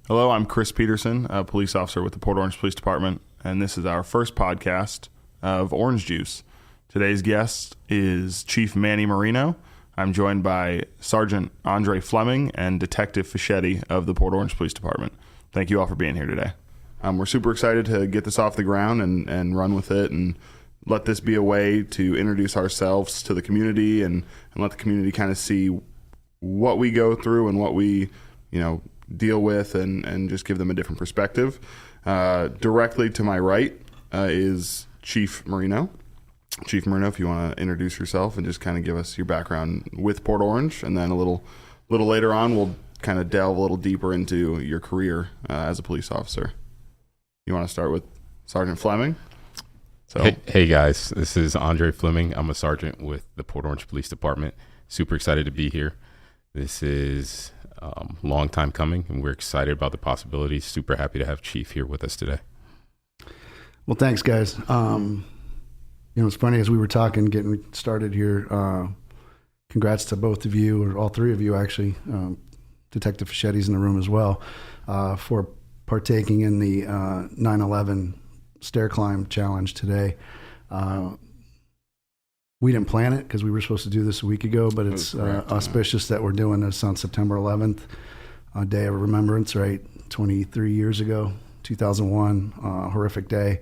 Hello, I'm Chris Peterson, a police officer with the Port Orange Police Department, and this is our first podcast of Orange Juice. Today's guest is Chief Manny Marino. I'm joined by Sergeant Andre Fleming and Detective Fischetti of the Port Orange Police Department. Thank you all for being here today. We're super excited to get this off the ground and run with it and let this be a way to introduce ourselves to the community and let the community kind of see what we go through and what we, deal with and just give them a different perspective. Directly to my right is Chief Marino. Chief Marino, if you want to introduce yourself and just kind of give us your background with Port Orange, and then a little later on we'll kind of delve a little deeper into your career as a police officer. You want to start with Sergeant Fleming? Hey guys, this is Andre Fleming. I'm a sergeant with the Port Orange Police Department. Super excited to be here. This is long time coming, and we're excited about the possibilities. Super happy to have Chief here with us today. Well, thanks, guys. It's funny, as we were talking, getting started here, congrats to both of you, or all three of you, actually. Detective Fischetti's in the room as well, for partaking in the 9/11 stair climb challenge today. We didn't plan it because we were supposed to do this a week ago, but it's auspicious that we're doing this on September 11th, a day of remembrance, right? 23 years ago, 2001, horrific day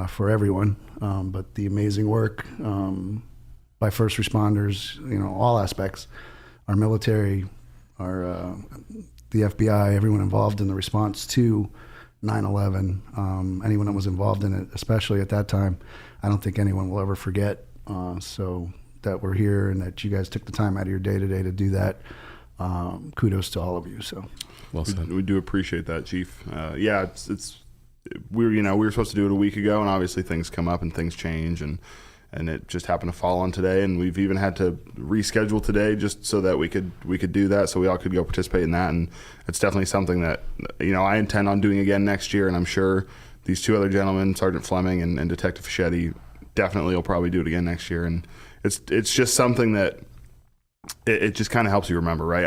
for everyone, but the amazing work by first responders, all aspects, our military, our the FBI, everyone involved in the response to 9/11, anyone that was involved in it, especially at that time, I don't think anyone will ever forget. So that we're here and that you guys took the time out of your day-to-day to do that. Kudos to all of you. So well said. We do appreciate that, Chief. We were supposed to do it a week ago, and obviously things come up and things change, and it just happened to fall on today, and we've even had to reschedule today just so that we could do that, so we all could go participate in that. And it's definitely something that I intend on doing again next year, and I'm sure these two other gentlemen, Sergeant Fleming and Detective Fischetti, definitely will probably do it again next year. And it's just something that it just kind of helps you remember, right?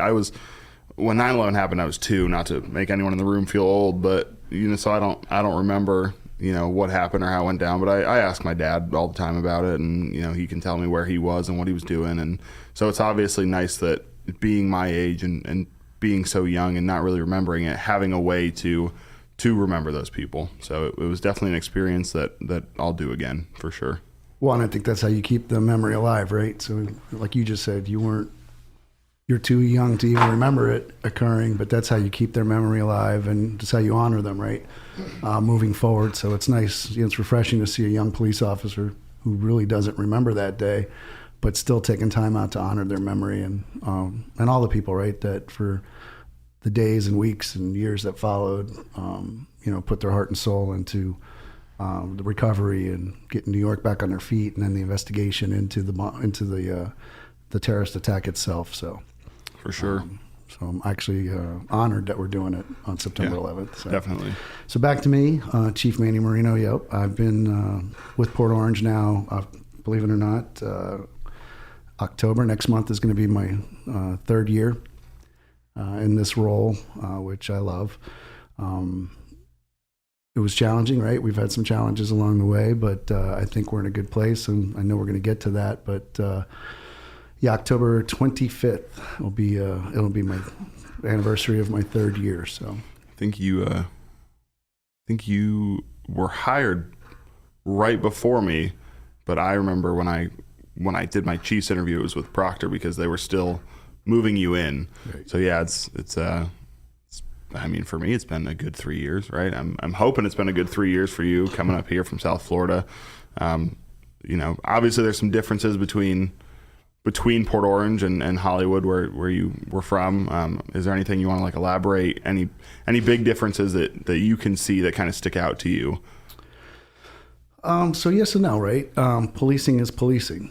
When 9/11 happened, I was 2, not to make anyone in the room feel old, but so I don't remember what happened or how it went down, but I ask my dad all the time about it, and he can tell me where he was and what he was doing. And so it's obviously nice that being my age and being so young and not really remembering it, having a way to remember those people. So it was definitely an experience that I'll do again for sure. Well, and I think that's how you keep the memory alive, right? So like you just said, you're too young to even remember it occurring, but that's how you keep their memory alive, and that's how you honor them, right? Moving forward. So it's nice, it's refreshing to see a young police officer who really doesn't remember that day, but still taking time out to honor their memory and all the people, right, that for the days and weeks and years that followed, put their heart and soul into the recovery and getting New York back on their feet, and then the investigation into the terrorist attack itself. So, for sure. So I'm actually honored that we're doing it on September 11th. So. Definitely. So back to me, Chief Manny Marino. Yep, I've been with Port Orange now. Believe it or not, October next month is going to be my third year in this role, which I love. It was challenging, right? We've had some challenges along the way, but I think we're in a good place, and I know we're going to get to that. But October 25th will be it'll be my anniversary of my third year. So I think you were hired right before me, but I remember when I did my Chiefs interview, it was with Proctor because they were still moving you in. Right. So yeah, it's for me, it's been a good 3 years, right? I'm hoping it's been a good 3 years for you coming up here from South Florida. Obviously there's some differences between Port Orange and Hollywood where you were from. Is there anything you want to elaborate? Any big differences that you can see that kind of stick out to you? So yes and no, right? Policing is policing.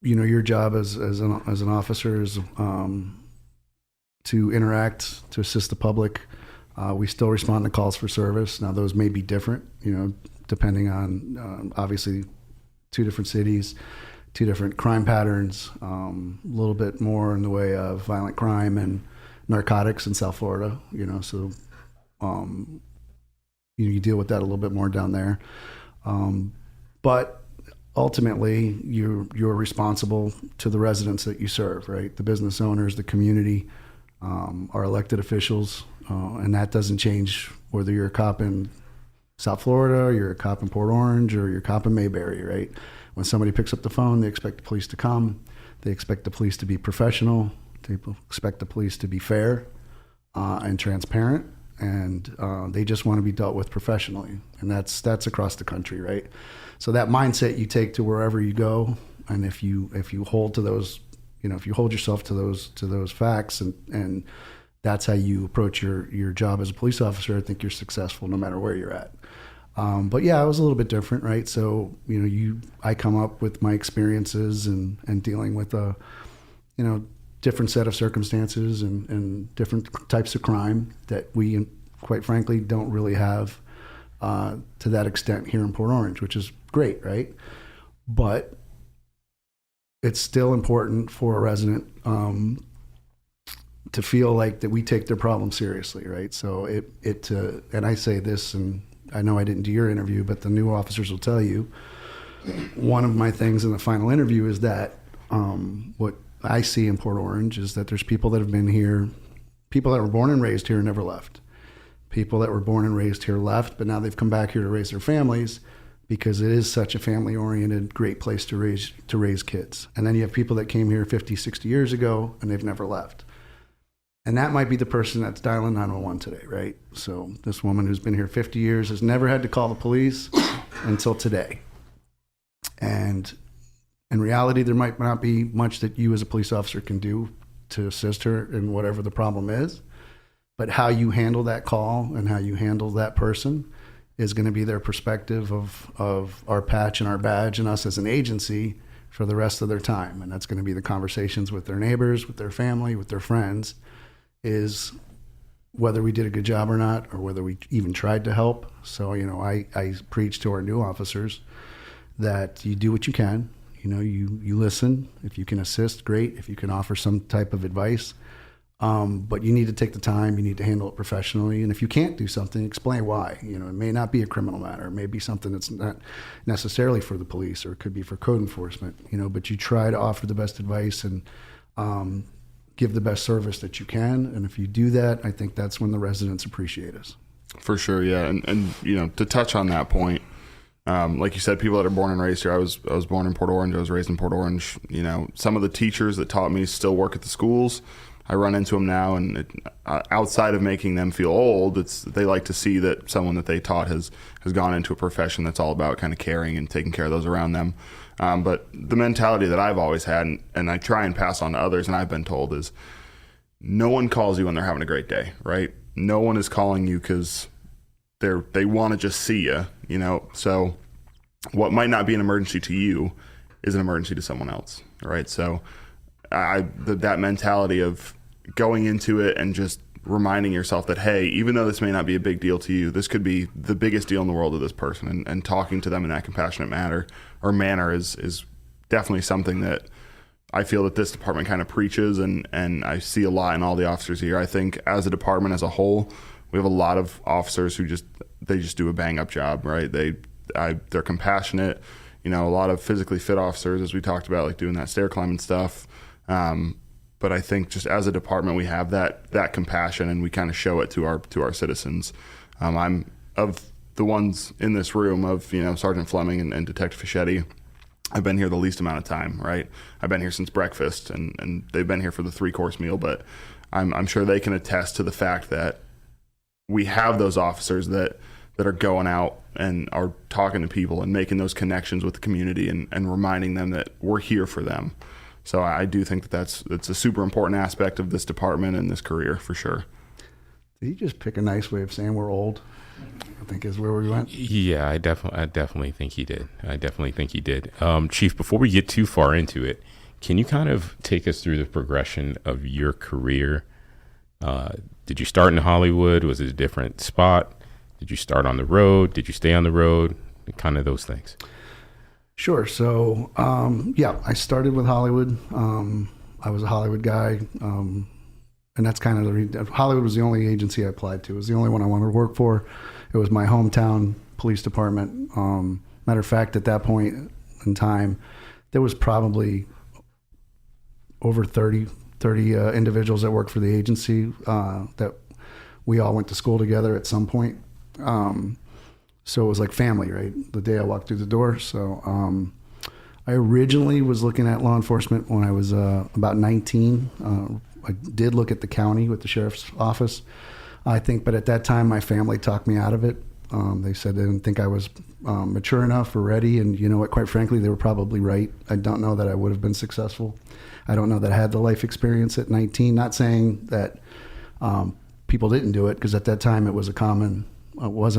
your job as an officer is to interact, to assist the public. We still respond to calls for service. Now, those may be different, depending on obviously 2 different cities, 2 different crime patterns, a little bit more in the way of violent crime and narcotics in South Florida, so you deal with that a little bit more down there. But ultimately, you're responsible to the residents that you serve, right? The business owners, the community, our elected officials, and that doesn't change whether you're a cop in South Florida, or you're a cop in Port Orange, or you're a cop in Mayberry, right? When somebody picks up the phone, they expect the police to come. They expect the police to be professional. They expect the police to be fair and transparent, and they just want to be dealt with professionally, and that's across the country, right? So that mindset you take to wherever you go, and if you hold to those, if you hold yourself to those facts, and that's how you approach your job as a police officer, I think you're successful no matter where you're at. But yeah, it was a little bit different, right? So I come up with my experiences and dealing with a different set of circumstances and different types of crime that we, quite frankly, don't really have to that extent here in Port Orange, which is great, right? But it's still important for a resident to feel like that we take their problem seriously, right? So and I say this, and I know I didn't do your interview, but the new officers will tell you, one of my things in the final interview is that what I see in Port Orange is that there's people that have been here, people that were born and raised here and never left. People that were born and raised here left, but now they've come back here to raise their families because it is such a family-oriented, great place to raise kids. And then you have people that came here 50, 60 years ago, and they've never left. And that might be the person that's dialing 911 today, right? So this woman who's been here 50 years has never had to call the police until today. And in reality, there might not be much that you as a police officer can do to assist her in whatever the problem is. But how you handle that call and how you handle that person is going to be their perspective of our patch and our badge and us as an agency for the rest of their time. And that's going to be the conversations with their neighbors, with their family, with their friends, is whether we did a good job or not, or whether we even tried to help. So, I preach to our new officers that you do what you can. You listen. If you can assist, great. If you can offer some type of advice, but you need to take the time. You need to handle it professionally. And if you can't do something, explain why. It may not be a criminal matter. It may be something that's not necessarily for the police, or it could be for code enforcement. But you try to offer the best advice and give the best service that you can. And if you do that, I think that's when the residents appreciate us. For sure, yeah. And to touch on that point, like you said, people that are born and raised here. I was born in Port Orange. I was raised in Port Orange. Some of the teachers that taught me still work at the schools. I run into them now, and outside of making them feel old, they like to see that someone that they taught has gone into a profession that's all about kind of caring and taking care of those around them. But the mentality that I've always had, and I try and pass on to others, and I've been told, is no one calls you when they're having a great day, right? No one is calling you because they want to just see you, So what might not be an emergency to you is an emergency to someone else, right? So that mentality of going into it and just reminding yourself that, hey, even though this may not be a big deal to you, this could be the biggest deal in the world to this person, and talking to them in that compassionate manner is definitely something that I feel that this department kind of preaches, and I see a lot in all the officers here. I think as a department as a whole, we have a lot of officers who just do a bang up job, right? They're compassionate, a lot of physically fit officers, as we talked about, like doing that stair climbing stuff. But I think just as a department, we have that compassion, and we kind of show it to our citizens. I'm of the ones in this room of Sergeant Fleming and Detective Fischetti. I've been here the least amount of time, right? I've been here since breakfast, and they've been here for the 3-course meal. But I'm sure they can attest to the fact that we have those officers that are going out and are talking to people and making those connections with the community and reminding them that we're here for them. So I do think that's a super important aspect of this department and this career, for sure. Did you just pick a nice way of saying we're old? I think is where we went. Yeah, I definitely think he did. Chief, before we get too far into it, Can you kind of take us through the progression of your career? Did you start in Hollywood? Was it a different spot? Did you start on the road? Did you stay on the road? Kind of those things. Sure. So, I started with Hollywood. I was a Hollywood guy. And that's kind of the reason. Hollywood was the only agency I applied to. It was the only one I wanted to work for. It was my hometown police department. Matter of fact, at that point in time, there was probably over 30 individuals that worked for the agency that we all went to school together at some point. So it was like family, right? The day I walked through the door. So I originally was looking at law enforcement when I was about 19. I did look at the county with the sheriff's office, I think, but at that time my family talked me out of it. They said they didn't think I was mature enough or ready, and you know what, quite frankly, they were probably right. I don't know that I would have been successful. I don't know that I had the life experience at 19. Not saying that people didn't do it, because at that time it wasn't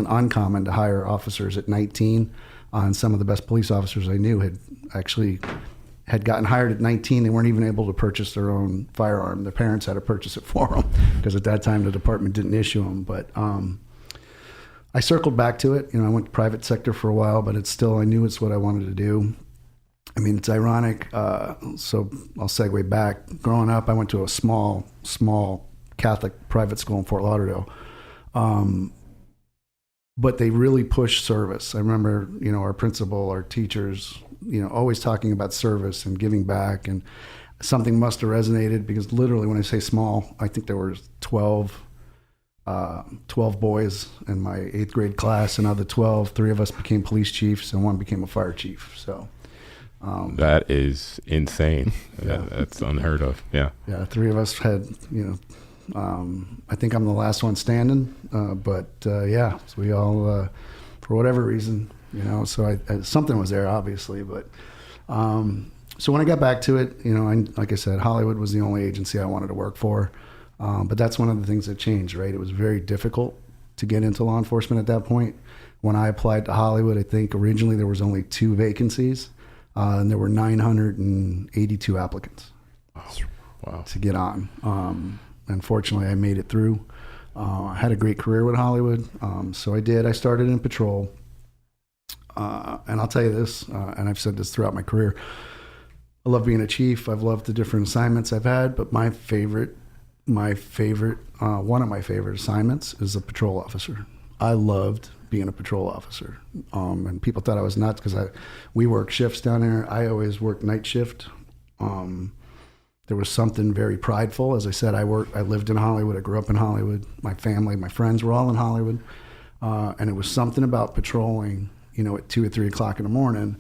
uncommon to hire officers at 19, and some of the best police officers I knew had gotten hired at 19. They weren't even able to purchase their own firearm. Their parents had to purchase it for them, because at that time the department didn't issue them. But I circled back to it. You know, I went to private sector for a while, but I knew it's what I wanted to do. I mean, it's ironic. So I'll segue back. Growing up, I went to a small Catholic private school in Fort Lauderdale. But they really pushed service. I remember, you know, our principal, our teachers, you know, always talking about service and giving back, and something must have resonated, because literally when I say small, I think there were 12 boys in my 8th grade class, and of the 12, 3 of us became police chiefs and 1 became a fire chief. So that is insane. Yeah. That's unheard of. Yeah. 3 of us had, you know, I think I'm the last one standing, so we all, for whatever reason, you know, so something was there, obviously, but so when I got back to it, you know, like I said, Hollywood was the only agency I wanted to work for, but that's one of the things that changed, right? It was very difficult to get into law enforcement at that point. When I applied to Hollywood, I think originally there was only 2 vacancies, and there were 982 applicants. Wow. To get on. Unfortunately, I made it through. I had a great career with Hollywood, so I did. I started in patrol, and I'll tell you this, and I've said this throughout my career, I love being a chief. I've loved the different assignments I've had, but one of my favorite assignments is a patrol officer. I loved being a patrol officer, and people thought I was nuts because we work shifts down there. I always worked night shift. There was something very prideful. As I said, I lived in Hollywood. I grew up in Hollywood. My family, my friends were all in Hollywood. And it was something about patrolling, you know, at 2 or 3 o'clock in the morning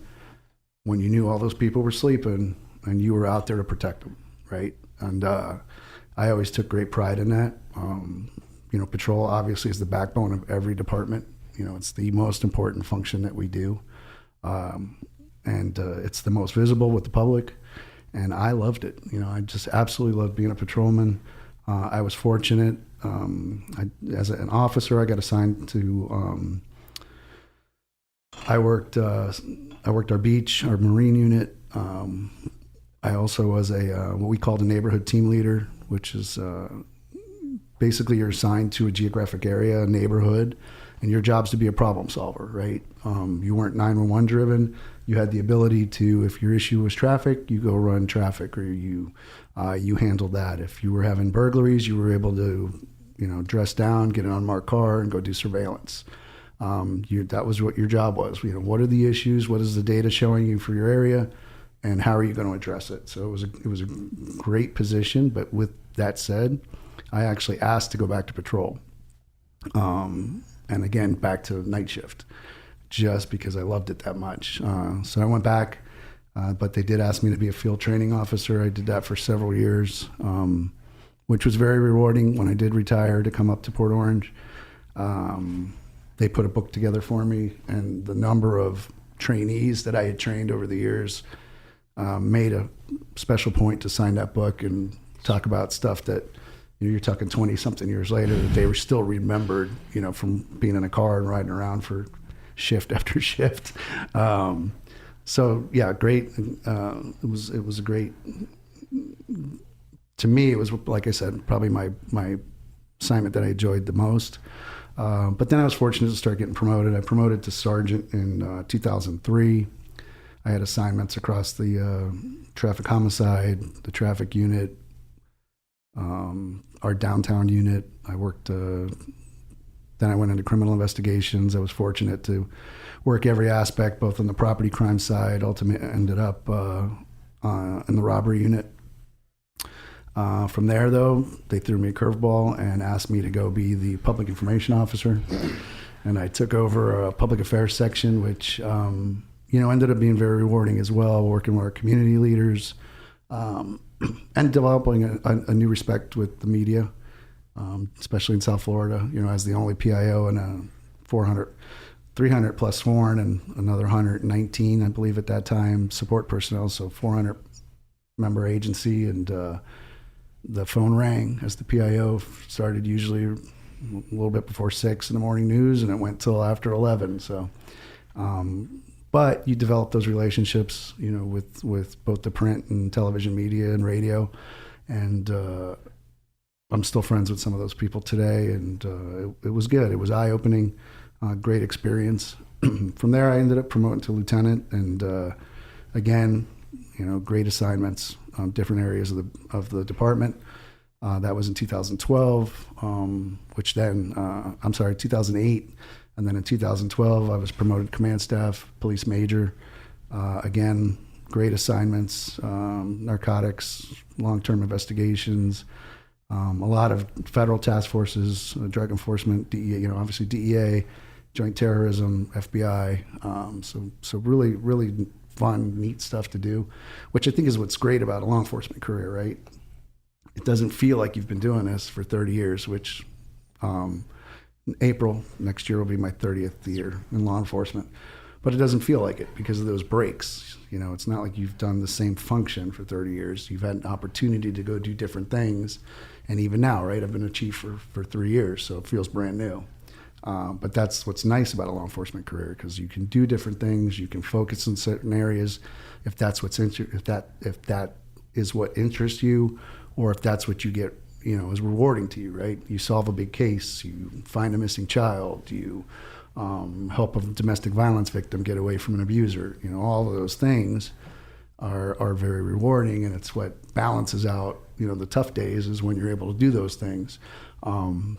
when you knew all those people were sleeping and you were out there to protect them, right? And I always took great pride in that. You know, patrol obviously is the backbone of every department. You know, it's the most important function that we do. And it's the most visible with the public. And I loved it. You know, I just absolutely loved being a patrolman. I was fortunate. As an officer, I got assigned to. I worked our beach, our marine unit. I also was what we called a neighborhood team leader, which is basically you're assigned to a geographic area, a neighborhood, and your job's to be a problem solver, right? You weren't 911 driven. You had the ability to, if your issue was traffic, you go run traffic, or you handled that. If you were having burglaries, you were able to, you know, dress down, get an unmarked car, and go do surveillance. That was what your job was. You know, what are the issues? What is the data showing you for your area, and how are you going to address it? So it was a great position. But with that said, I actually asked to go back to patrol, and again back to night shift, just because I loved it that much. So I went back, but they did ask me to be a field training officer. I did that for several years, which was very rewarding. When I did retire to come up to Port Orange, they put a book together for me, and the number of trainees that I had trained over the years made a special point to sign that book and talk about stuff that, you know, you're talking 20-something years later, that they were still remembered, you know, from being in a car and riding around for shift after shift. So yeah, great. It was a great. To me, it was, like I said, probably my assignment that I enjoyed the most. But then I was fortunate to start getting promoted. I promoted to sergeant in 2003. I had assignments across the traffic homicide, the traffic unit, our downtown unit. I worked. Then I went into criminal investigations. I was fortunate to work every aspect, both on the property crime side. Ultimately, ended up in the robbery unit. From there, though, they threw me a curveball and asked me to go be the public information officer. And I took over a public affairs section, which ended up being very rewarding as well, working with our community leaders and developing a new respect with the media. Especially in South Florida, as the only PIO and a 300 plus sworn and another 119, I believe at that time, support personnel, so 400 member agency. And the phone rang as the PIO started usually a little bit before 6 in the morning news, and it went till after 11. So, but you develop those relationships, with both the print and television media and radio. And I'm still friends with some of those people today, and it was good. It was eye-opening, great experience. From there, I ended up promoting to lieutenant, and again, great assignments, different areas of the department. That was in 2012, 2008, and then in 2012, I was promoted command staff, police major. Again, great assignments, narcotics, long-term investigations. A lot of federal task forces, drug enforcement, DEA, obviously DEA, joint terrorism, FBI. So really, really fun, neat stuff to do, which I think is what's great about a law enforcement career, right? It doesn't feel like you've been doing this for 30 years, which in April next year will be my 30th year in law enforcement. But it doesn't feel like it because of those breaks. It's not like you've done the same function for 30 years. You've had an opportunity to go do different things. And even now, right, I've been a chief for 3 years, so it feels brand new. But that's what's nice about a law enforcement career, because you can do different things. You can focus in certain areas if that's if that is what interests you, or if that's what you get, is rewarding to you, right? You solve a big case, you find a missing child, you help a domestic violence victim get away from an abuser. All of those things are very rewarding, and it's what balances out, the tough days is when you're able to do those things.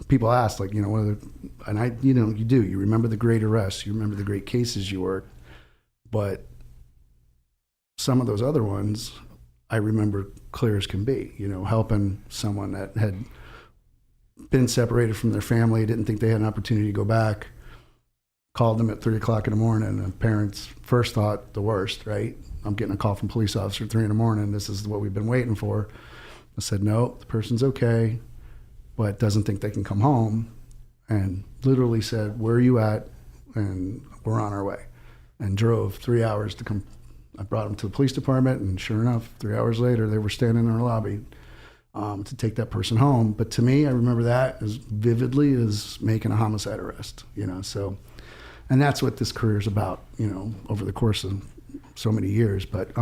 People ask, like, you do. You remember the great arrests, you remember the great cases you worked, but some of those other ones I remember clear as can be. Helping someone that had been separated from their family, didn't think they had an opportunity to go back, called them at 3 o'clock in the morning, and parents first thought the worst, right? I'm getting a call from a police officer at 3 in the morning. This is what we've been waiting for. I said, no, the person's okay, but doesn't think they can come home. And literally said, where are you at? And we're on our way. And drove 3 hours to come. I brought them to the police department, and sure enough, 3 hours later, they were standing in our lobby to take that person home. But to me, I remember that as vividly as making a homicide arrest, so. And that's what this career is about, over the course of so many years. But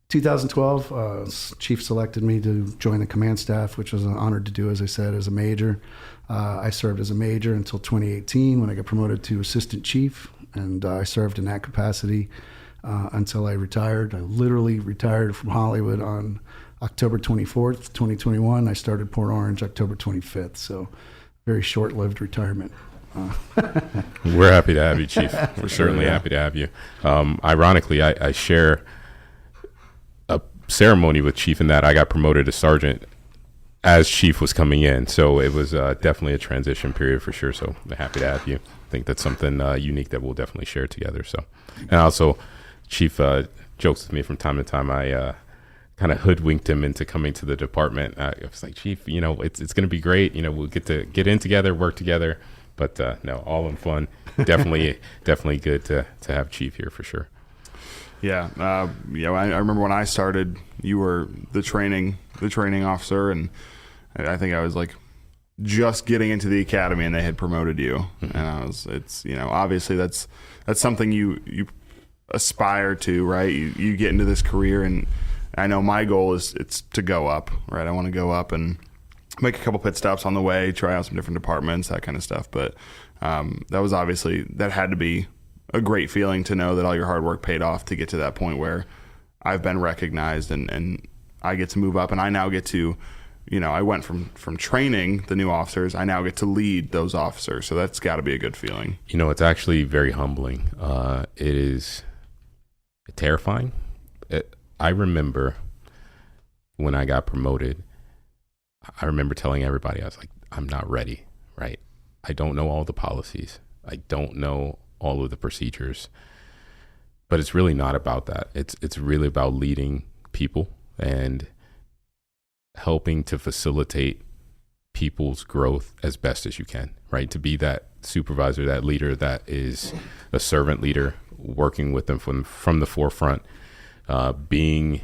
2012, Chief selected me to join the command staff, which was an honor to do, as I said, as a major. I served as a major until 2018 when I got promoted to assistant chief, and I served in that capacity until I retired. I literally retired from Hollywood on October 24th, 2021. I started Port Orange October 25th, so very short-lived retirement. We're happy to have you, Chief. We're certainly happy to have you. Ironically, I share a ceremony with Chief in that I got promoted to sergeant as Chief was coming in. So it was definitely a transition period for sure. So I'm happy to have you. I think that's something unique that we'll definitely share together. So, and also, Chief jokes with me from time to time. I kind of hoodwinked him into coming to the department. I was like, Chief, it's going to be great. We'll get to get in together, work together. But no, all in fun. Definitely good to have Chief here for sure. Yeah, I remember when I started, you were the training officer, and I think I was like just getting into the academy, and they had promoted you. Mm-hmm. And obviously that's something you aspire to, right? You get into this career, and I know my goal it's to go up, right? I want to go up and make a couple pit stops on the way, try out some different departments, that kind of stuff. But that had to be a great feeling to know that all your hard work paid off to get to that point where I've been recognized and I get to move up, and I now get to, I went from training the new officers, I now get to lead those officers. So that's got to be a good feeling. It's actually very humbling. It is terrifying. I remember when I got promoted, I remember telling everybody, I was like, I'm not ready, right? I don't know all the policies. I don't know all of the procedures. But it's really not about that. It's really about leading people and helping to facilitate people's growth as best as you can, right? To be that supervisor, that leader that is a servant leader, working with them from the forefront, being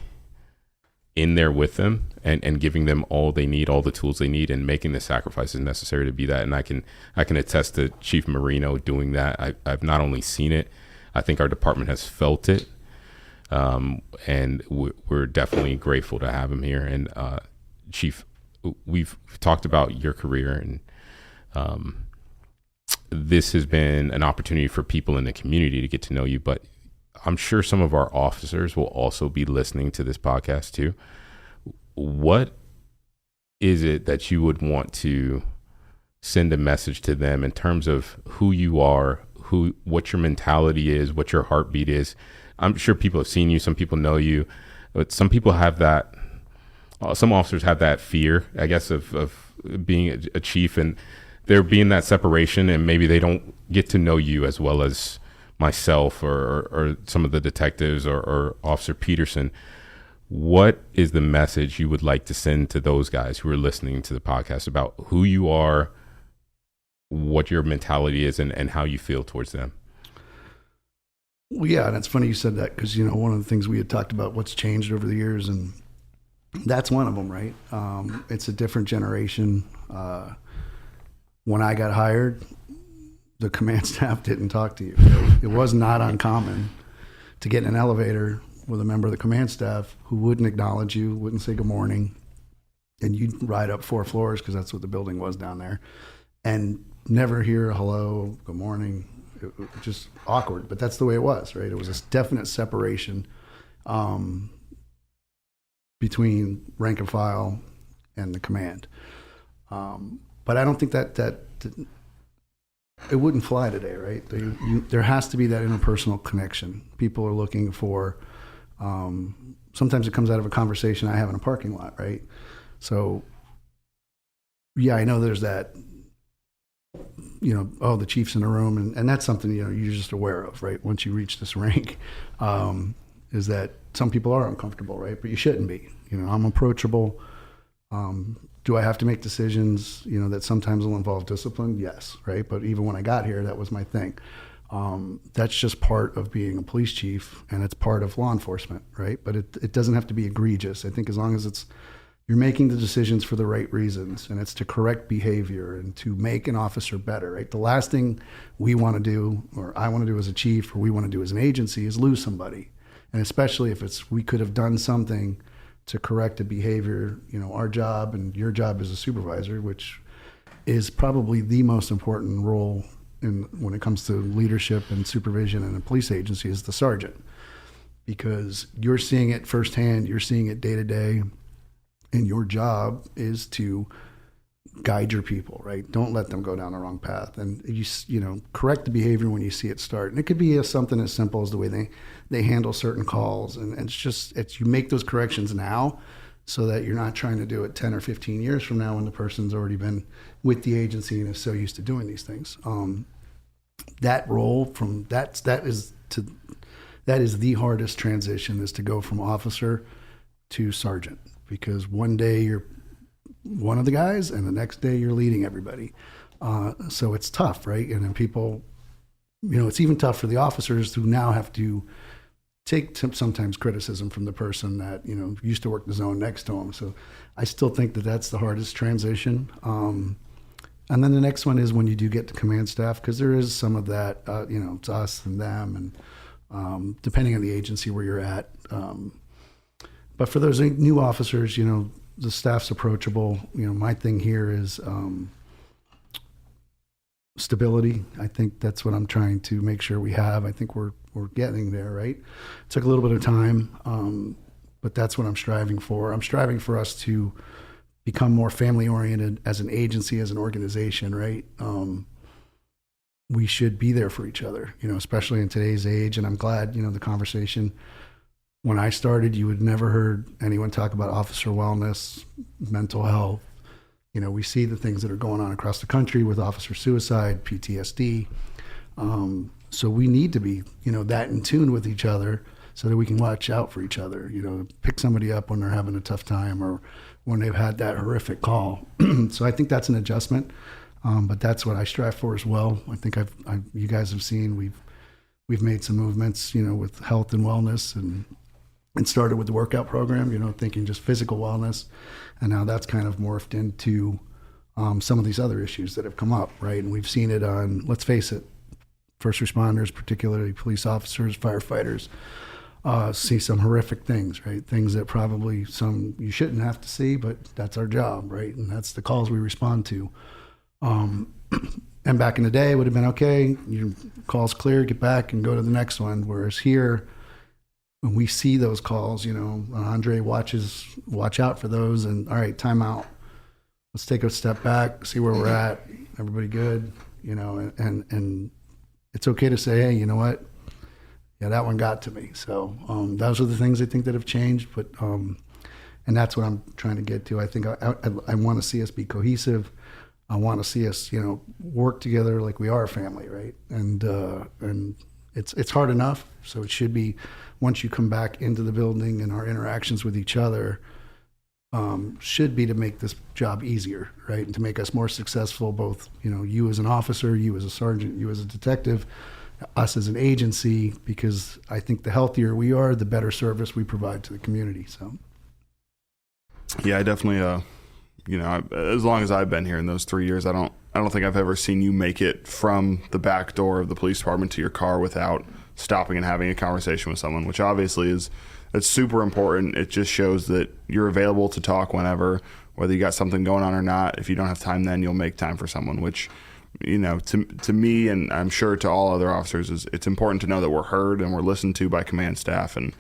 in there with them and giving them all they need, all the tools they need, and making the sacrifices necessary to be that. And I can attest to Chief Marino doing that. I've not only seen it, I think our department has felt it. And we're definitely grateful to have him here. And Chief, we've talked about your career, and this has been an opportunity for people in the community to get to know you, but I'm sure some of our officers will also be listening to this podcast too. What is it that you would want to send a message to them in terms of who you are, what your mentality is, what your heartbeat is? I'm sure people have seen you, some people know you, but some people have that, some officers have that fear, I guess, of being a chief, and there being that separation, and maybe they don't get to know you as well as myself or some of the detectives or Officer Peterson. What is the message you would like to send to those guys who are listening to the podcast about who you are, what your mentality is, and how you feel towards them? Well, yeah, and it's funny you said that, because one of the things we had talked about, what's changed over the years, and that's one of them, right? It's a different generation. When I got hired, the command staff didn't talk to you. It was not uncommon to get in an elevator with a member of the command staff who wouldn't acknowledge you, wouldn't say good morning, and you'd ride up 4 floors, because that's what the building was down there, and never hear a hello, good morning. It was just awkward, but that's the way it was, right? It was a definite separation between rank and file and the command. But I don't think that it wouldn't fly today, right? There has to be that interpersonal connection. People are looking for, sometimes it comes out of a conversation I have in a parking lot, right? So, yeah, I know there's that, the chief's in the room, and that's something, you're just aware of, right? Once you reach this rank, is that some people are uncomfortable, right? But you shouldn't be. I'm approachable. Do I have to make decisions, that sometimes will involve discipline? Yes, right? But even when I got here, that was my thing. That's just part of being a police chief, and it's part of law enforcement, right? But it doesn't have to be egregious. I think as long as you're making the decisions for the right reasons, and it's to correct behavior and to make an officer better, right? The last thing we want to do, or I want to do as a chief, or we want to do as an agency, is lose somebody. And especially if we could have done something to correct a behavior, our job and your job as a supervisor, which is probably the most important role when it comes to leadership and supervision in a police agency, is the sergeant. Because you're seeing it firsthand, you're seeing it day to day, and your job is to guide your people, right? Don't let them go down the wrong path. And correct the behavior when you see it start. And it could be something as simple as the way they handle certain calls. And it's you make those corrections now, so that you're not trying to do it 10 or 15 years from now when the person's already been with the agency and is so used to doing these things. That role that is the hardest transition, is to go from officer to sergeant, because one day you're one of the guys and the next day you're leading everybody. So it's tough, right? And then people, it's even tough for the officers who now have to take sometimes criticism from the person that, used to work the zone next to them. So I still think that that's the hardest transition. And then the next one is when you do get to command staff, because there is some of that, it's us and them, depending on the agency where you're at. But for those new officers, the staff's approachable. My thing here is stability. I think that's what I'm trying to make sure we have. I think we're getting there, right? It took a little bit of time, but that's what I'm striving for. I'm striving for us to become more family oriented as an agency, as an organization, right? We should be there for each other, especially in today's age. And I'm glad, the conversation, when I started, you would never heard anyone talk about officer wellness, mental health. We see the things that are going on across the country with officer suicide, PTSD. So we need to be, that in tune with each other so that we can watch out for each other, pick somebody up when they're having a tough time or when they've had that horrific call. So I think that's an adjustment. But that's what I strive for as well. I think you guys have seen, we've made some movements, with health and wellness and started with the workout program, thinking just physical wellness. And now that's kind of morphed into some of these other issues that have come up, right? And we've seen it on, let's face it, first responders, particularly police officers, firefighters, see some horrific things, right? Things that probably some you shouldn't have to see, but that's our job, right? And that's the calls we respond to. And back in the day, it would have been, okay, your call's clear, get back and go to the next one. Whereas here, when we see those calls, Andre watch out for those and, all right, time out. Let's take a step back, see where we're at. Everybody good, and it's okay to say, hey, you know what? Yeah, that one got to me. So those are the things I think that have changed, but and that's what I'm trying to get to. I think I want to see us be cohesive. I want to see us, work together like we are a family, right? And it's hard enough. So it should be, once you come back into the building and our interactions with each other, should be to make this job easier, right? And to make us more successful, both, you as an officer, you as a sergeant, you as a detective, us as an agency, because I think the healthier we are, the better service we provide to the community. So, yeah, I definitely, as long as I've been here in those 3 years, I don't think I've ever seen you make it from the back door of the police department to your car without stopping and having a conversation with someone, which obviously it's super important. It just shows that you're available to talk whenever, whether you got something going on or not. If you don't have time, then you'll make time for someone, which, to me, and I'm sure to all other officers, it's important to know that we're heard and we're listened to by command staff. And,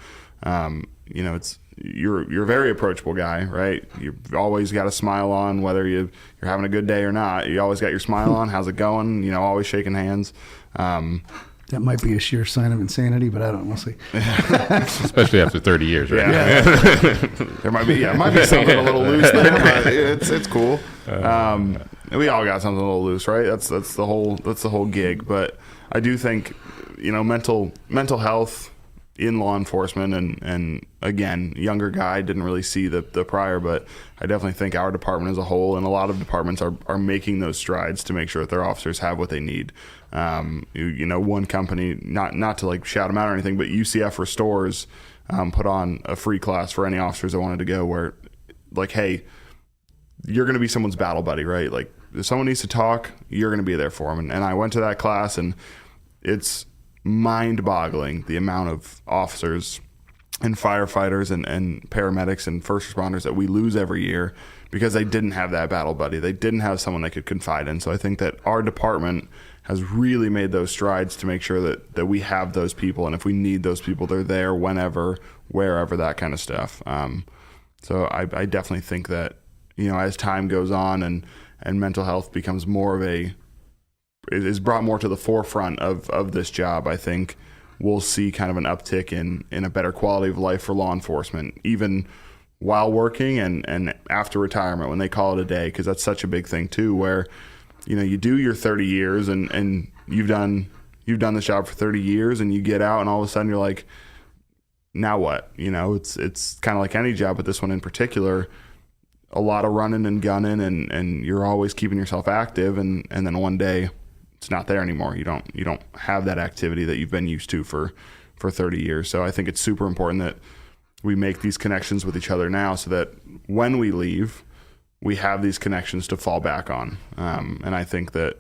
you're a very approachable guy, right? You've always got a smile on, whether you're having a good day or not. You always got your smile on. How's it going? Always shaking hands. That might be a sheer sign of insanity, but I don't know. We'll see. Especially after 30 years, right? Yeah. There might be something a little loose there, but it's cool. We all got something a little loose, right? That's the whole gig. But I do think, mental health in law enforcement, and again, younger guy, didn't really see the prior, but I definitely think our department as a whole and a lot of departments are making those strides to make sure that their officers have what they need. One company, not to like shout them out or anything, but UCF Restores put on a free class for any officers that wanted to go, where like, hey, you're going to be someone's battle buddy, right? Like, if someone needs to talk, you're going to be there for them. And I went to that class, and it's mind-boggling the amount of officers and firefighters and paramedics and first responders that we lose every year because they didn't have that battle buddy. They didn't have someone they could confide in. So I think that our department has really made those strides to make sure that we have those people, and if we need those people, they're there whenever, wherever, that kind of stuff. So I definitely think that, as time goes on and mental health becomes more of is brought more to the forefront of this job, I think we'll see kind of an uptick in a better quality of life for law enforcement, even while working and after retirement, when they call it a day, because that's such a big thing too, where you do your 30 years and you've done this job for 30 years, and you get out and all of a sudden you're like, now what? It's kind of like any job, but this one in particular, a lot of running and gunning, and you're always keeping yourself active, and then one day it's not there anymore. You don't have that activity that you've been used to for 30 years. So I think it's super important that we make these connections with each other now, so that when we leave, we have these connections to fall back on. And I think that,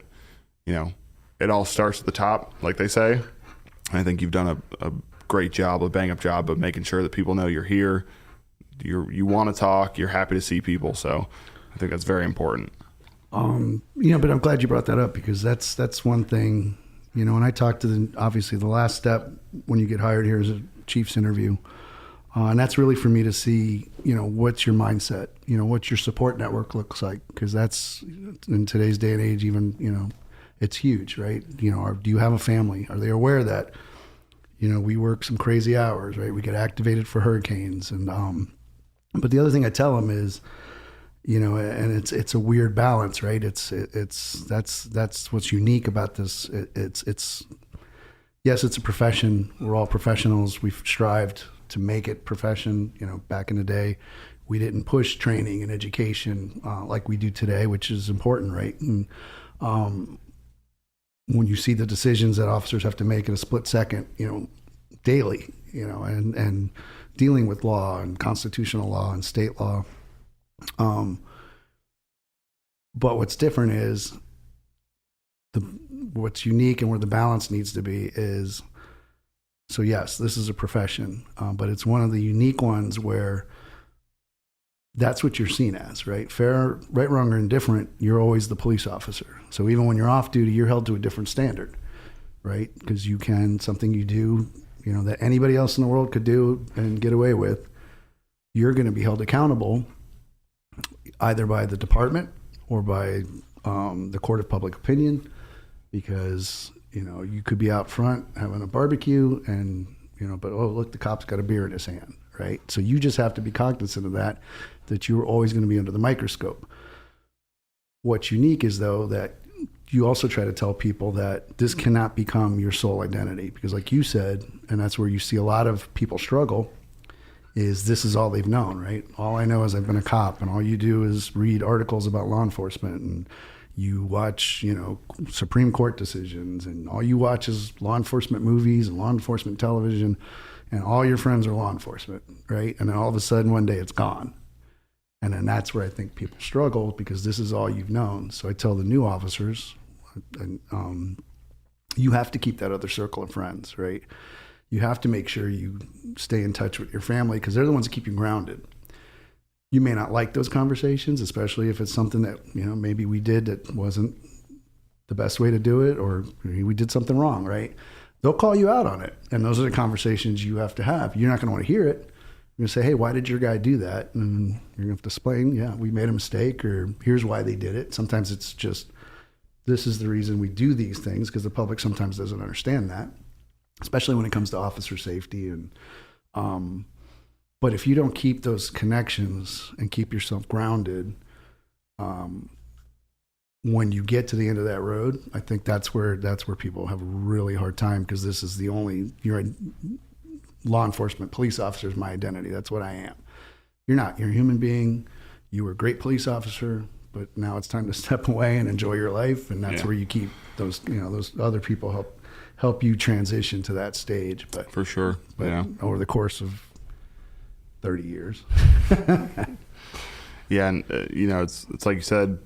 it all starts at the top, like they say, I think you've done a great job, a bang-up job of making sure that people know you're here. You want to talk. You're happy to see people. So I think that's very important. But I'm glad you brought that up, because that's one thing, when I talk to obviously the last step when you get hired here is a chief's interview. And that's really for me to see, what's your mindset, what your support network looks like, because that's in today's day and age, even, it's huge, right? Do you have a family? Are they aware that, we work some crazy hours, right? We get activated for hurricanes. And, but the other thing I tell them is, and it's a weird balance, right? That's what's unique about this. Yes, it's a profession. We're all professionals. We've strived to make it profession. Back in the day, we didn't push training and education like we do today, which is important, right? And when you see the decisions that officers have to make in a split second, daily, and dealing with law and constitutional law and state law. But what's different is what's unique and where the balance needs to be is, so yes, this is a profession, but it's one of the unique ones where that's what you're seen as, right? Fair, right, wrong, or indifferent, you're always the police officer. So even when you're off duty, you're held to a different standard, right? Because something you do, that anybody else in the world could do and get away with, you're going to be held accountable either by the department or by the court of public opinion, because you could be out front having a barbecue and but oh look, the cop's got a beer in his hand, right? So you just have to be cognizant of that you're always going to be under the microscope. What's unique is though that you also try to tell people that this cannot become your sole identity, because like you said, and that's where you see a lot of people struggle, is this is all they've known, right? All I know is I've been a cop, and all you do is read articles about law enforcement, and you watch, Supreme Court decisions, and all you watch is law enforcement movies and law enforcement television, and all your friends are law enforcement, right? And then all of a sudden one day it's gone. And then that's where I think people struggle, because this is all you've known. So I tell the new officers, you have to keep that other circle of friends, right? You have to make sure you stay in touch with your family, because they're the ones that keep you grounded. You may not like those conversations, especially if it's something that, maybe we did that wasn't the best way to do it, or we did something wrong, right? They'll call you out on it. And those are the conversations you have to have. You're not going to want to hear it. You're going to say, hey, why did your guy do that? And you're going to have to explain, yeah, we made a mistake, or here's why they did it. Sometimes it's just, this is the reason we do these things, because the public sometimes doesn't understand that, especially when it comes to officer safety. And but if you don't keep those connections and keep yourself grounded, when you get to the end of that road, I think that's where people have a really hard time, because this is the only, you're a law enforcement police officer is my identity. That's what I am. You're not. You're a human being. You were a great police officer, but now it's time to step away and enjoy your life, and that's where you keep those, those other people help you transition to that stage. But for sure, over the course of 30 years. Yeah, and it's like you said,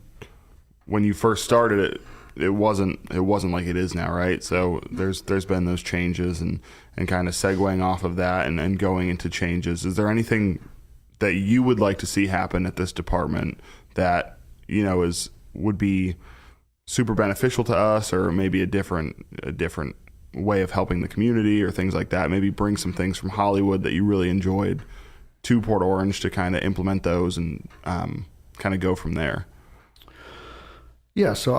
when you first started it wasn't like it is now, right? So there's been those changes and kind of segueing off of that and going into changes. Is there anything that you would like to see happen at this department that would be super beneficial to us, or maybe a different way of helping the community, or things like that? Maybe bring some things from Hollywood that you really enjoyed to Port Orange to kind of implement those and kind of go from there. Yeah, so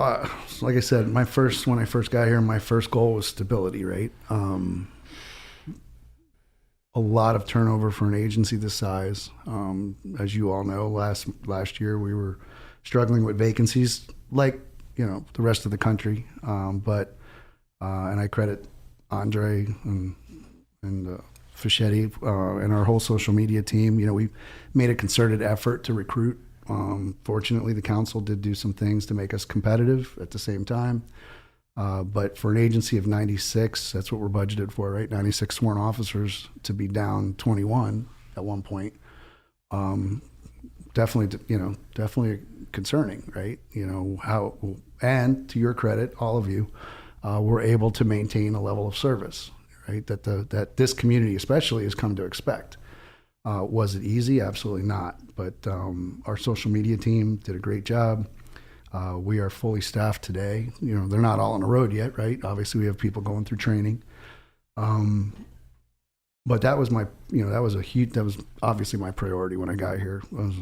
like I said, when I first got here, my first goal was stability, right? A lot of turnover for an agency this size. As you all know, last year we were struggling with vacancies like, the rest of the country. But I credit Andre and Fischetti and our whole social media team. We made a concerted effort to recruit. Fortunately, the council did do some things to make us competitive at the same time. But for an agency of 96, that's what we're budgeted for, right? 96 sworn officers, to be down 21 at one point. Definitely concerning, right? And to your credit, all of you, were able to maintain a level of service, right? That this community especially has come to expect. Was it easy? Absolutely not. But our social media team did a great job. We are fully staffed today. They're not all on the road yet, right? Obviously, we have people going through training. But that was that was obviously my priority when I got here, was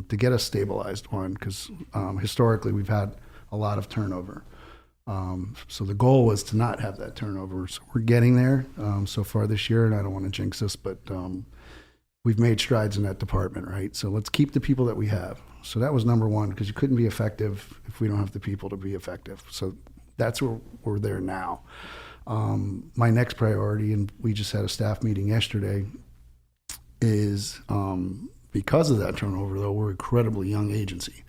to get us stabilized, because historically we've had a lot of turnover. So the goal was to not have that turnover. So we're getting there so far this year, and I don't want to jinx us, but we've made strides in that department, right? So let's keep the people that we have. So that was number one, because you couldn't be effective if we don't have the people to be effective. So that's where we're there now. My next priority, and we just had a staff meeting yesterday, is because of that turnover, though, we're an incredibly young agency.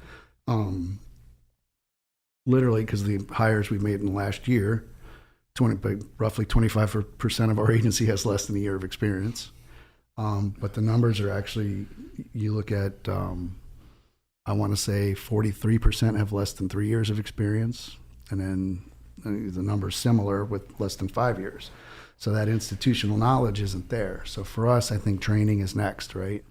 Literally, because the hires we've made in the last year, roughly 25% of our agency has less than a year of experience. But the numbers are actually, you look at, I want to say 43% have less than 3 years of experience. And then the number is similar with less than 5 years. So that institutional knowledge isn't there. So for us, I think training is next, right?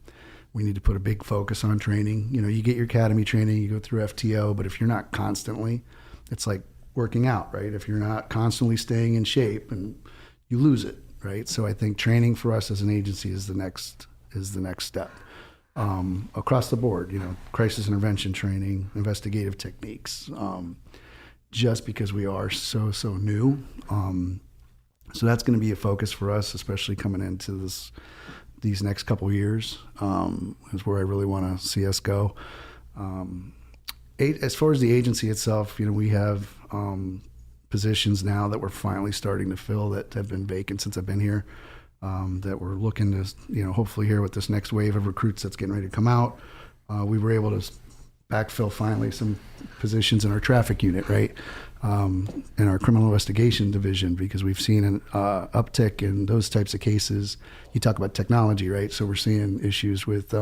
We need to put a big focus on training. You get your academy training, you go through FTO, but if you're not constantly, it's like working out, right? If you're not constantly staying in shape, and you lose it, right? So I think training for us as an agency is the next step. Across the board, crisis intervention training, investigative techniques, just because we are so new. So that's going to be a focus for us, especially coming into these next couple of years, is where I really want to see us go. As far as the agency itself, we have positions now that we're finally starting to fill that have been vacant since I've been here, that we're looking to, hopefully here with this next wave of recruits that's getting ready to come out, we were able to backfill finally some positions in our traffic unit, right? In our criminal investigation division, because we've seen an uptick in those types of cases. You talk about technology, right? So we're seeing issues with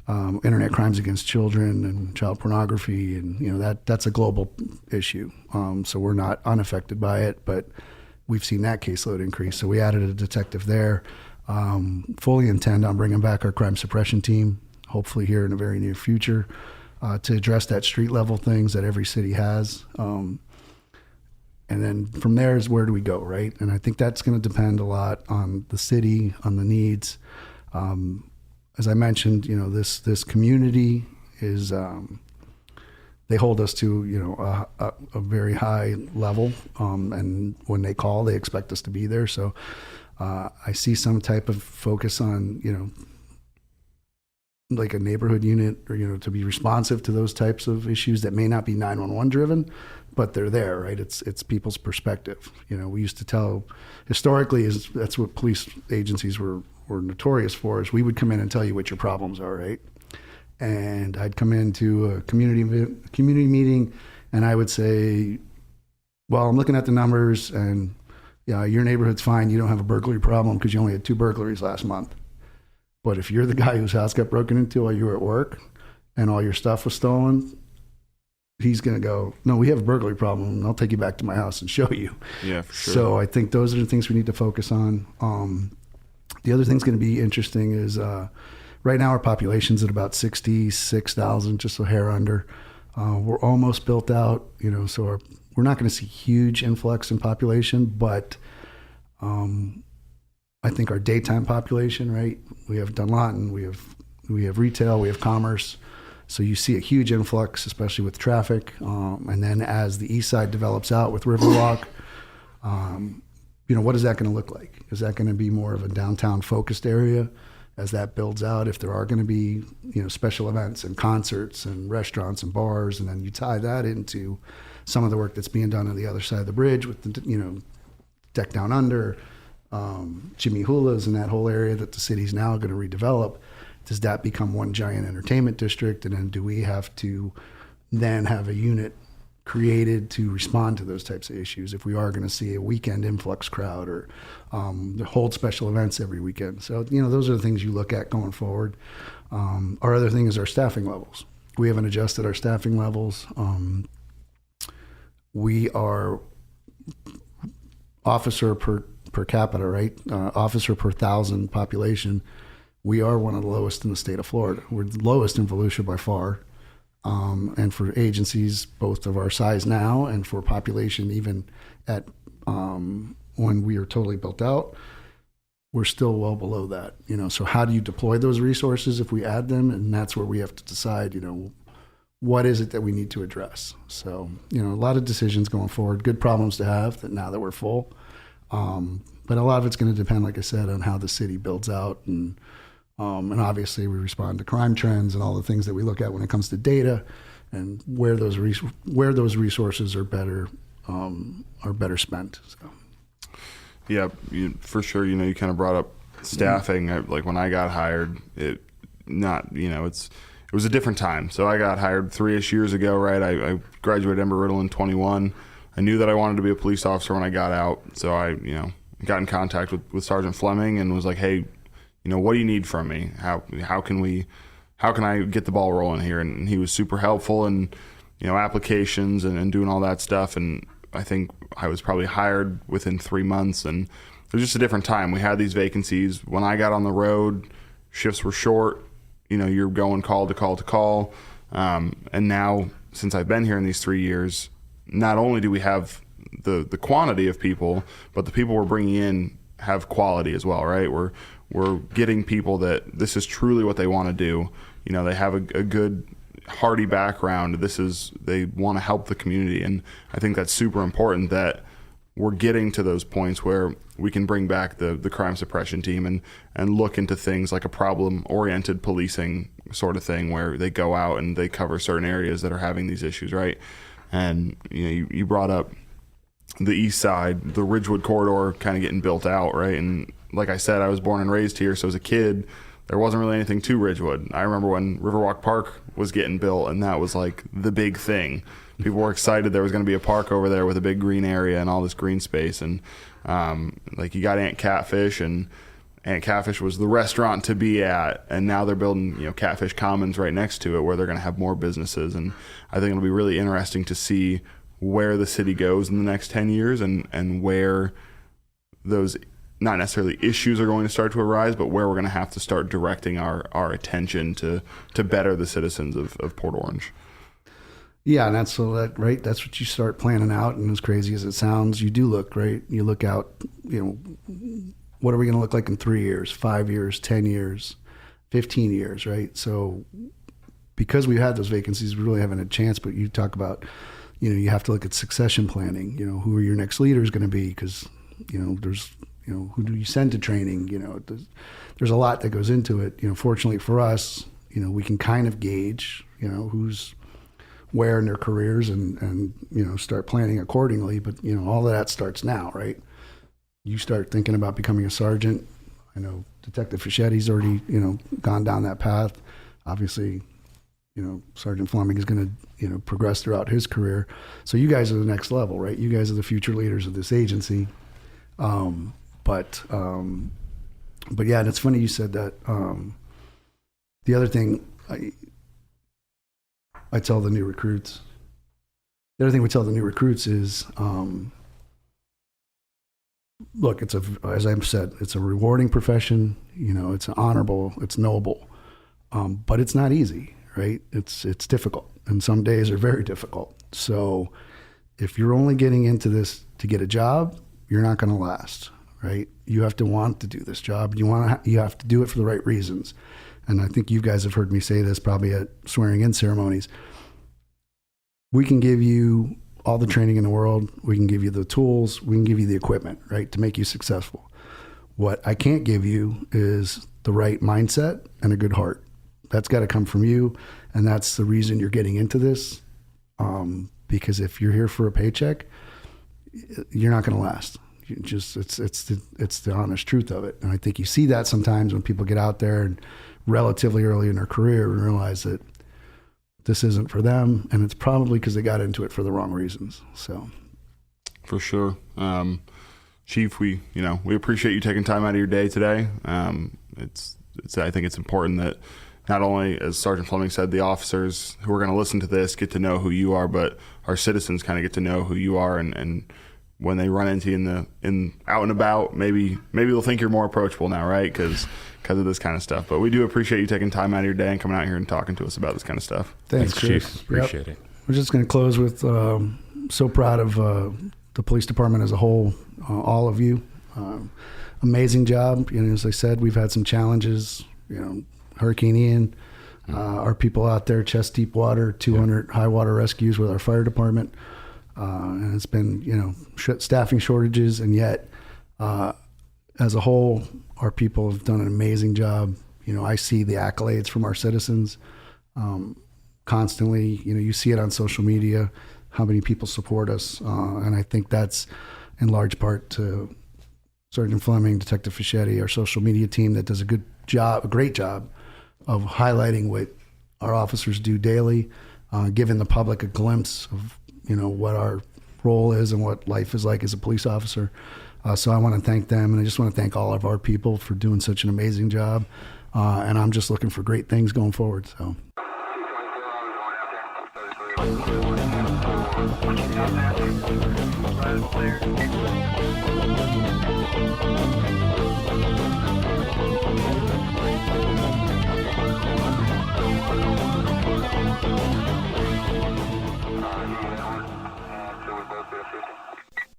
internet crimes against children and child pornography, and that's a global issue. So we're not unaffected by it, but we've seen that caseload increase. So we added a detective there. Fully intend on bringing back our crime suppression team, hopefully here in the very near future, to address that street level things that every city has. And then from there is where do we go, right? And I think that's going to depend a lot on the city, on the needs. As I mentioned, this community is, they hold us to, a very high level. And when they call, they expect us to be there. So I see some type of focus on, like a neighborhood unit, or, to be responsive to those types of issues that may not be 911 driven, but they're there, right? It's people's perspective. We used to tell, historically, that's what police agencies were notorious for, is we would come in and tell you what your problems are, right? And I'd come into a community meeting, and I would say, well, I'm looking at the numbers, and your neighborhood's fine. You don't have a burglary problem because you only had 2 burglaries last month. But if you're the guy whose house got broken into while you were at work and all your stuff was stolen, he's going to go, no, we have a burglary problem, and I'll take you back to my house and show you. Yeah, for sure. So I think those are the things we need to focus on. The other thing's going to be interesting is right now our population's at about 66,000, just a hair under. We're almost built out, so we're not going to see huge influx in population, but I think our daytime population, right? We have Dunlawton, we have retail, we have commerce. So you see a huge influx, especially with traffic. And then as the east side develops out with Riverwalk, what is that going to look like? Is that going to be more of a downtown focused area as that builds out? If there are going to be, special events and concerts and restaurants and bars, and then you tie that into some of the work that's being done on the other side of the bridge with the, deck down under, Jimmy Hula's and that whole area that the city's now going to redevelop. Does that become one giant entertainment district? And then do we have to then have a unit created to respond to those types of issues if we are going to see a weekend influx crowd or hold special events every weekend? So, those are the things you look at going forward. Our other thing is our staffing levels. We haven't adjusted our staffing levels. We are officer per per capita, right? Officer per 1,000 population. We are one of the lowest in the state of Florida. We're the lowest in Volusia by far. And for agencies, both of our size now and for population, even at when we are totally built out, we're still well below that. So how do you deploy those resources if we add them? And that's where we have to decide, what is it that we need to address? So, a lot of decisions going forward, good problems to have that now that we're full. But a lot of it's going to depend, like I said, on how the city builds out. And obviously we respond to crime trends and all the things that we look at when it comes to data and where those resources are better spent. So. Yeah, for sure. You kind of brought up staffing. Like when I got hired, it was a different time. So I got hired 3-ish years ago, right? I graduated Embry-Riddle in 21. I knew that I wanted to be a police officer when I got out. So I, got in contact with Sergeant Fleming and was like, hey, what do you need from me? How can I get the ball rolling here? And he was super helpful and, applications and doing all that stuff. And I think I was probably hired within 3 months, and it was just a different time. We had these vacancies. When I got on the road, shifts were short. You're going call to call to call. And now, since I've been here in these 3 years, not only do we have the quantity of people, but the people we're bringing in have quality as well, right? We're getting people that this is truly what they want to do. They have a good, hearty background. They want to help the community. And I think that's super important that we're getting to those points where we can bring back the crime suppression team and look into things like a problem-oriented policing sort of thing where they go out and they cover certain areas that are having these issues, right? And you brought up the east side, the Ridgewood corridor kind of getting built out, right? And like I said, I was born and raised here, so as a kid, there wasn't really anything to Ridgewood. I remember when Riverwalk Park was getting built, and that was like the big thing. People were excited there was going to be a park over there with a big green area and all this green space. And like you got Aunt Catfish, and Aunt Catfish was the restaurant to be at. And now they're building, Catfish Commons right next to it where they're going to have more businesses. And I think it'll be really interesting to see where the city goes in the next 10 years and where those not necessarily issues are going to start to arise, but where we're going to have to start directing our attention to better the citizens of Port Orange. Yeah, and that's right. That's what you start planning out. And as crazy as it sounds, you do look, right? You look out, what are we going to look like in 3 years, 5 years, 10 years, 15 years, right? So because we've had those vacancies, we really haven't had a chance. But you talk about, you have to look at succession planning. Who are your next leaders going to be? Because there's who do you send to training? There's a lot that goes into it. Fortunately for us, we can kind of gauge, who's where in their careers and start planning accordingly. But all of that starts now, right? You start thinking about becoming a sergeant. I know Detective Fichetti's already gone down that path. Obviously, Sergeant Fleming is going to progress throughout his career. So you guys are the next level, right? You guys are the future leaders of this agency. But yeah, and it's funny you said that. The other thing I tell the new recruits, is, look, as I've said, it's a rewarding profession. It's honorable, it's noble, but it's not easy, right? It's difficult, and some days are very difficult. So if you're only getting into this to get a job, you're not going to last, right? You have to want to do this job. You have to do it for the right reasons. And I think you guys have heard me say this probably at swearing-in ceremonies. We can give you all the training in the world. We can give you the tools. We can give you the equipment, right, to make you successful. What I can't give you is the right mindset and a good heart. That's got to come from you, and that's the reason you're getting into this. Because if you're here for a paycheck, you're not going to last. It's the honest truth of it. And I think you see that sometimes when people get out there and relatively early in their career and realize that this isn't for them, and it's probably because they got into it for the wrong reasons. So, for sure, Chief, we appreciate you taking time out of your day today. I think it's important that not only, as Sergeant Fleming said, the officers who are going to listen to this get to know who you are, but our citizens kind of get to know who you are and when they run into you in out and about, maybe they'll think you're more approachable now, right? Because of this kind of stuff. But we do appreciate you taking time out of your day and coming out here and talking to us about this kind of stuff. Thanks Chief. Appreciate it. We're just going to close with so proud of the police department as a whole, all of you. Amazing job. As I said, we've had some challenges. Hurricane Ian, our people out there, chest deep water, 200 high water rescues with our fire department, and it's been staffing shortages, and yet as a whole, our people have done an amazing job. I see the accolades from our citizens constantly. You see it on social media, how many people support us, and I think that's in large part to Sergeant Fleming, Detective Fischetti, our social media team that does a great job of highlighting what our officers do daily, giving the public a glimpse of what our role is and what life is like as a police officer. So I want to thank them, and I just want to thank all of our people for doing such an amazing job. And I'm just looking for great things going forward. So.